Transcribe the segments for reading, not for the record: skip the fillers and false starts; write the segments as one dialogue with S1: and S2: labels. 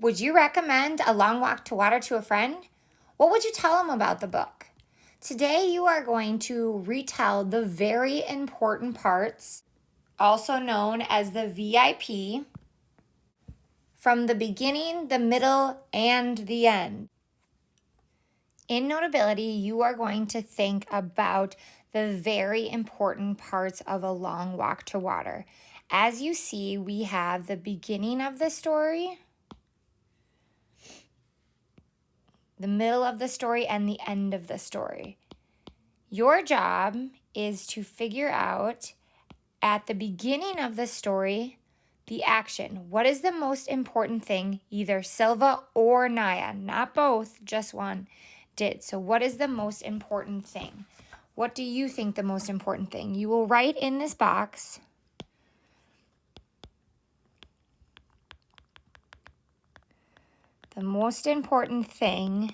S1: Would you recommend A Long Walk to Water to a friend? What would you tell them about the book? Today you are going to retell the very important parts, also known as the VIP, from the beginning, the middle, and the end. In Notability, you are going to think about the very important parts of A Long Walk to Water. As you see, we have the beginning of the story, the middle of the story, and the end of the story. Your job is to figure out at the beginning of the story, the action. What is the most important thing either Silva or Naya, not both, just one, did? So what is the most important thing? What do you think the most important thing? You will write in this box. The most important thing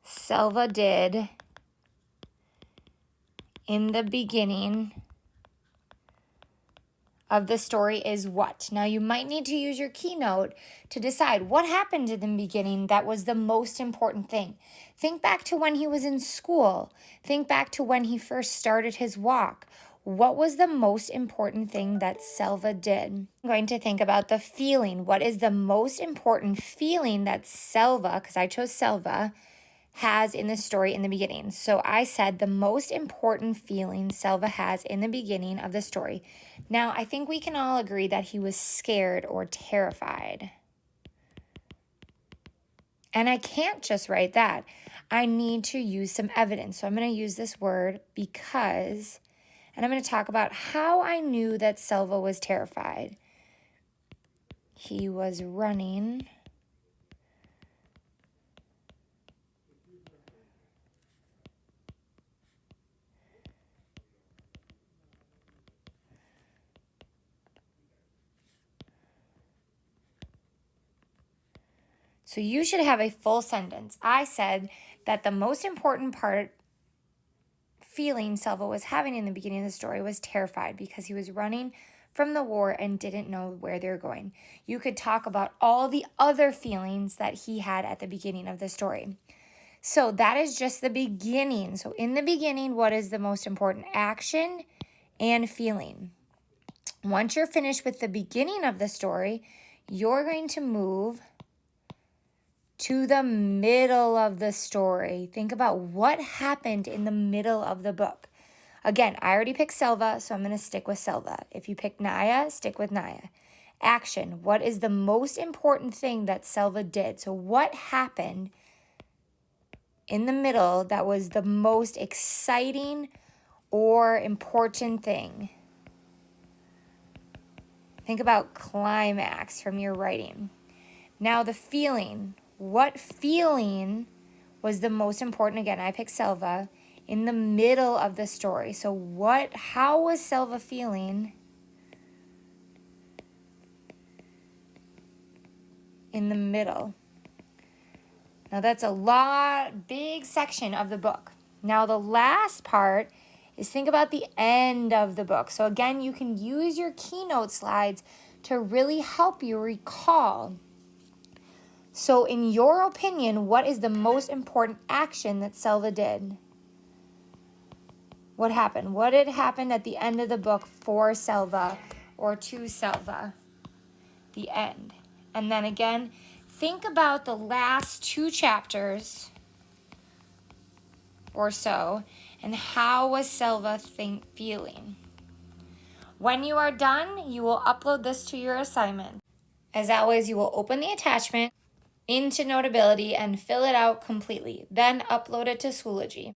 S1: Silva did in the beginning of the story is what? Now you might need to use your keynote to decide what happened in the beginning that was the most important thing. Think back to when he was in school. Think back to when he first started his walk. What was the most important thing that Silva did? I'm going to think about the feeling. What is the most important feeling that Silva, because I chose Silva, has in the story in the beginning? So I said the most important feeling Silva has in the beginning of the story. Now, I think we can all agree that he was scared or terrified. And I can't just write that. I need to use some evidence. So I'm going to use this word because, and I'm going to talk about how I knew that Silva was terrified. He was running So you should have a full sentence. I said that the most important feeling Silva was having in the beginning of the story was terrified because he was running from the war and didn't know where they were going. You could talk about all the other feelings that he had at the beginning of the story. So that is just the beginning. So in the beginning, what is the most important? Action and feeling. Once you're finished with the beginning of the story, you're going to move to the middle of the story. Think about what happened in the middle of the book. Again, I already picked Silva, so I'm going to stick with Silva. If you pick Naya, stick with Naya. Action. What is the most important thing that Silva did? So what happened in the middle that was the most exciting or important thing? Think about climax from your writing. Now the feeling. What feeling was the most important? Again, I picked Silva in the middle of the story. So how was Silva feeling in the middle? Now that's a big section of the book. Now the last part is think about the end of the book. So again, you can use your keynote slides to really help you recall. So in your opinion, what is the most important action that Silva did? What happened? What had happened at the end of the book for Silva or to Silva? The end. And then again, think about the last 2 chapters or so and how was Silva feeling? When you are done, you will upload this to your assignment. As always, you will open the attachment into Notability and fill it out completely. Then upload it to Schoology.